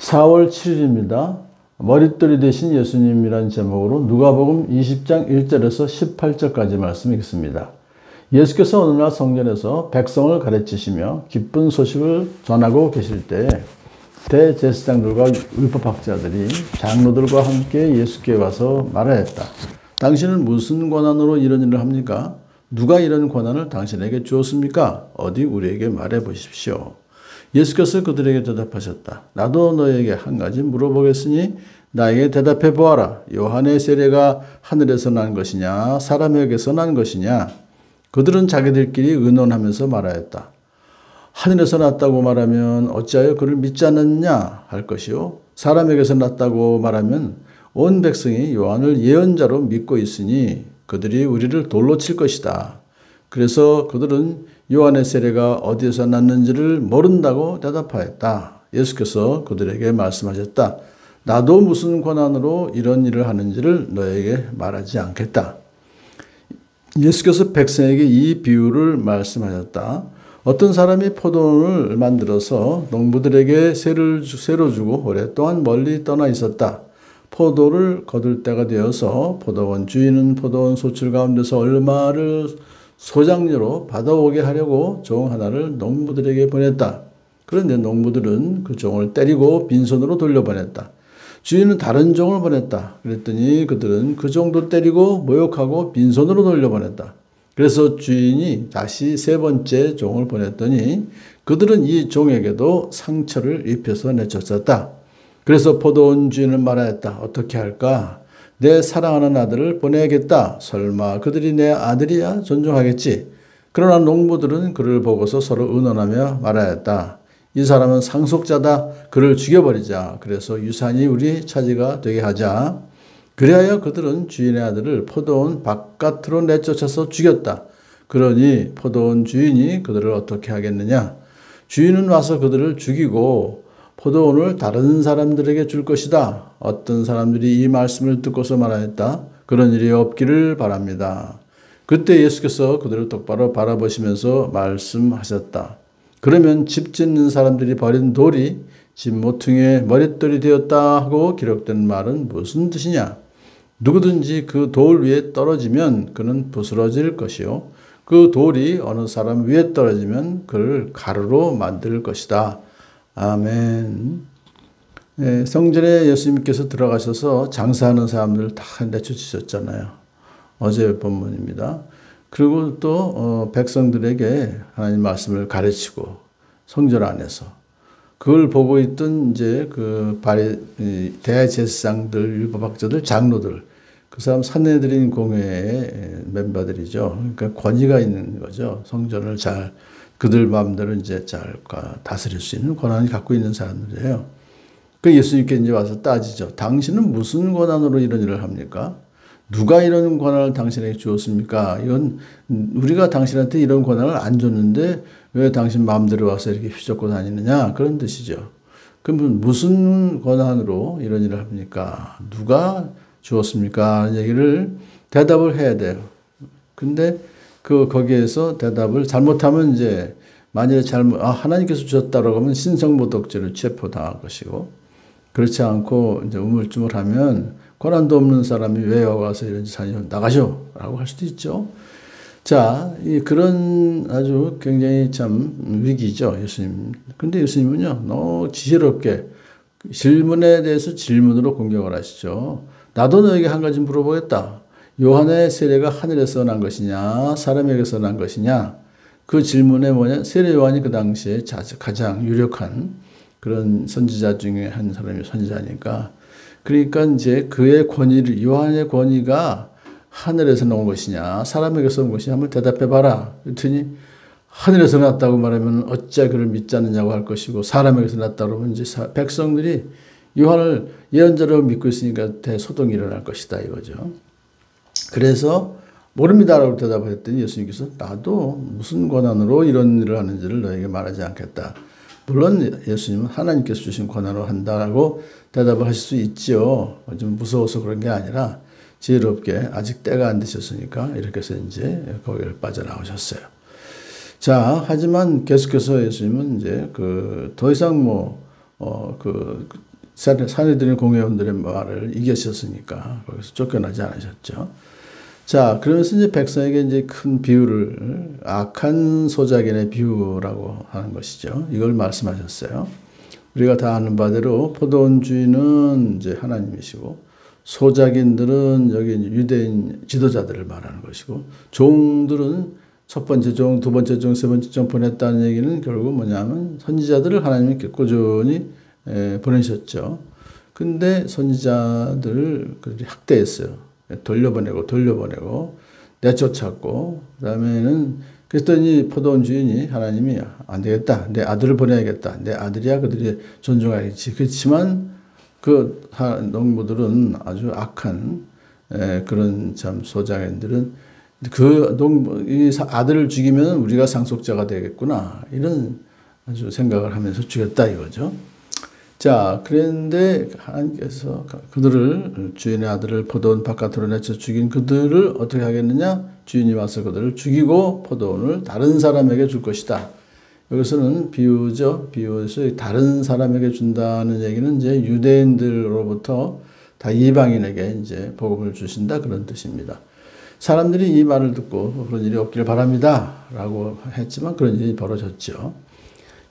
4월 7일입니다. 머릿돌이 되신 예수님이라는 제목으로 누가복음 20장 1절에서 18절까지 말씀 읽습니다. 예수께서 어느 날 성전에서 백성을 가르치시며 기쁜 소식을 전하고 계실 때 대제사장들과 율법학자들이 장로들과 함께 예수께 와서 말하였다. 당신은 무슨 권한으로 이런 일을 합니까? 누가 이런 권한을 당신에게 주었습니까? 어디 우리에게 말해 보십시오. 예수께서 그들에게 대답하셨다. 나도 너에게 한 가지 물어보겠으니 나에게 대답해 보아라. 요한의 세례가 하늘에서 난 것이냐 사람에게서 난 것이냐? 그들은 자기들끼리 의논하면서 말하였다. 하늘에서 났다고 말하면 어찌하여 그를 믿지 않느냐 할 것이요. 사람에게서 났다고 말하면 온 백성이 요한을 예언자로 믿고 있으니 그들이 우리를 돌로 칠 것이다. 그래서 그들은 요한의 세례가 어디에서 났는지를 모른다고 대답하였다. 예수께서 그들에게 말씀하셨다. 나도 무슨 권한으로 이런 일을 하는지를 너에게 말하지 않겠다. 예수께서 백성에게 이 비유를 말씀하셨다. 어떤 사람이 포도원을 만들어서 농부들에게 세로 주고 오랫동안 멀리 떠나 있었다. 포도를 거둘 때가 되어서 포도원 주인은 포도원 소출 가운데서 얼마를 소장료로 받아오게 하려고 종 하나를 농부들에게 보냈다. 그런데 농부들은 그 종을 때리고 빈손으로 돌려보냈다. 주인은 다른 종을 보냈다. 그랬더니 그들은 그 종도 때리고 모욕하고 빈손으로 돌려보냈다. 그래서 주인이 다시 세 번째 종을 보냈더니 그들은 이 종에게도 상처를 입혀서 내쫓았다. 그래서 포도원 주인은 말하였다. 어떻게 할까? 내 사랑하는 아들을 보내야겠다. 설마 그들이 내 아들이야? 존중하겠지. 그러나 농부들은 그를 보고서 서로 의논하며 말하였다. 이 사람은 상속자다. 그를 죽여버리자. 그래서 유산이 우리 차지가 되게 하자. 그리하여 그들은 주인의 아들을 포도원 바깥으로 내쫓아서 죽였다. 그러니 포도원 주인이 그들을 어떻게 하겠느냐? 주인은 와서 그들을 죽이고 포도원을 다른 사람들에게 줄 것이다. 어떤 사람들이 이 말씀을 듣고서 말하였다. 그런 일이 없기를 바랍니다. 그때 예수께서 그들을 똑바로 바라보시면서 말씀하셨다. 그러면 집 짓는 사람들이 버린 돌이 집 모퉁이에 머릿돌이 되었다 하고 기록된 말은 무슨 뜻이냐? 누구든지 그 돌 위에 떨어지면 그는 부스러질 것이요. 그 돌이 어느 사람 위에 떨어지면 그를 가루로 만들 것이다. 아멘. 네, 성전에 예수님께서 들어가셔서 장사하는 사람들을 다 내쫓으셨잖아요. 어제 본문입니다. 그리고 또 백성들에게 하나님 말씀을 가르치고 성전 안에서 그걸 보고 있던 이제 그 대제사장들, 율법학자들, 장로들, 그 사람 산헤드린 공회의 멤버들이죠. 그러니까 권위가 있는 거죠. 성전을 잘 그들 마음대로 이제 잘 다스릴 수 있는 권한을 갖고 있는 사람들이에요. 그 예수님께 이제 와서 따지죠. 당신은 무슨 권한으로 이런 일을 합니까? 누가 이런 권한을 당신에게 주었습니까? 이건 우리가 당신한테 이런 권한을 안 줬는데 왜 당신 마음대로 와서 이렇게 휘젓고 다니느냐? 그런 뜻이죠. 그러면 무슨 권한으로 이런 일을 합니까? 누가 주었습니까? 하는 얘기를 대답을 해야 돼요. 근데 거기에서 대답을 잘못하면 이제 만일에 하나님께서 주셨다라고 하면 신성모독죄를 체포당할 것이고 그렇지 않고 이제 우물쭈물하면 권한도 없는 사람이 왜 와서 이런 짓 하냐 나가셔 라고 할 수도 있죠. 자, 그런 아주 굉장히 참 위기죠, 예수님. 근데 예수님은요, 너무 지혜롭게 질문에 대해서 질문으로 공격을 하시죠. 나도 너에게 한 가지 물어보겠다. 요한의 세례가 하늘에서 난 것이냐 사람에게서 난 것이냐? 그 질문에 뭐냐? 세례 요한이 그 당시에 가장 유력한 그런 선지자 중에 한 사람이 선지자니까 그러니까 이제 그의 권위를 요한의 권위가 하늘에서 나온 것이냐 사람에게서 온 것이냐 한번 대답해 봐라. 그랬더니 하늘에서 났다고 말하면 어찌 그를 믿지 않느냐고 할 것이고 사람에게서 났다고 하면 이제 백성들이 요한을 예언자로 믿고 있으니까 대소동이 일어날 것이다 이거죠. 그래서 모릅니다라고 대답을 했더니 예수님께서 나도 무슨 권한으로 이런 일을 하는지를 너에게 말하지 않겠다. 물론 예수님은 하나님께서 주신 권한으로 한다라고 대답을 하실 수 있지요. 좀 무서워서 그런 게 아니라 지혜롭게 아직 때가 안 되셨으니까 이렇게 해서 이제 거기를 빠져나오셨어요. 자, 하지만 계속해서 예수님은 이제 더 이상 사내들인 공회원들의 말을 이기셨으니까 거기서 쫓겨나지 않으셨죠. 자, 그러면서 이제 백성에게 이제 큰 비유를, 악한 소작인의 비유라고 하는 것이죠. 이걸 말씀하셨어요. 우리가 다 아는 바대로 포도원 주인은 이제 하나님이시고, 소작인들은 여기 유대인 지도자들을 말하는 것이고, 종들은 첫 번째 종, 두 번째 종, 세 번째 종 보냈다는 얘기는 결국 뭐냐면 선지자들을 하나님이 꾸준히 보내셨죠. 근데 선지자들을 학대했어요. 돌려보내고 내쫓았고, 그다음에는 그랬더니 포도원 주인이 하나님이 안 되겠다, 내 아들을 보내야겠다, 내 아들이야 그들이 존중하겠지. 그렇지만 그 농부들은 아주 악한 그런 참 소작인들은 이 아들을 죽이면 우리가 상속자가 되겠구나, 이런 아주 생각을 하면서 죽였다 이거죠. 자, 그런데 하나님께서 그들을, 주인의 아들을 포도원 바깥으로 내쳐 죽인 그들을 어떻게 하겠느냐? 주인이 와서 그들을 죽이고 포도원을 다른 사람에게 줄 것이다. 여기서는 비유죠. 비유에서 다른 사람에게 준다는 얘기는 이제 유대인들로부터 다 이방인에게 이제 복음을 주신다, 그런 뜻입니다. 사람들이 이 말을 듣고 그런 일이 없기를 바랍니다 라고 했지만 그런 일이 벌어졌죠.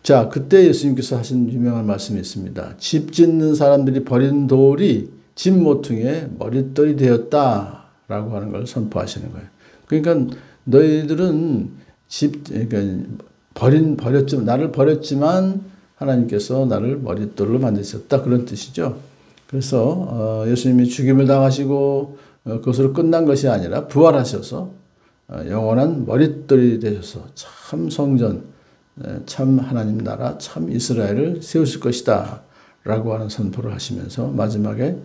자, 그때 예수님께서 하신 유명한 말씀이 있습니다. 집 짓는 사람들이 버린 돌이 집 모퉁이에 머릿돌이 되었다 라고 하는 걸 선포하시는 거예요. 그러니까 너희들은 나를 버렸지만 하나님께서 나를 머릿돌로 만드셨다, 그런 뜻이죠. 그래서 예수님이 죽임을 당하시고 그것으로 끝난 것이 아니라 부활하셔서 영원한 머릿돌이 되셔서 참 성전, 참 하나님 나라, 참 이스라엘을 세우실 것이다 라고 하는 선포를 하시면서 마지막에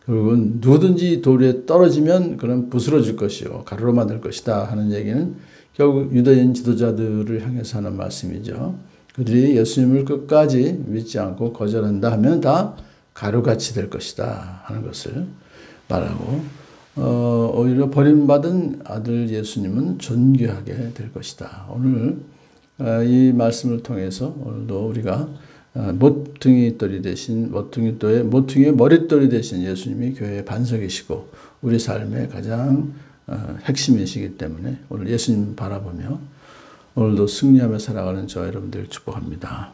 결국은 누구든지 돌에 떨어지면 그는 부스러질 것이요 가루로 만들 것이다 하는 얘기는 결국 유대인 지도자들을 향해서 하는 말씀이죠. 그들이 예수님을 끝까지 믿지 않고 거절한다 하면 다 가루같이 될 것이다 하는 것을 말하고, 오히려 버림받은 아들 예수님은 존귀하게 될 것이다. 오늘 이 말씀을 통해서 오늘도 우리가 모퉁이돌이 되신, 모퉁이의 머릿돌이 되신 예수님이 교회의 반석이시고 우리 삶의 가장 핵심이시기 때문에 오늘 예수님 바라보며 오늘도 승리하며 살아가는 저 여러분들 축복합니다.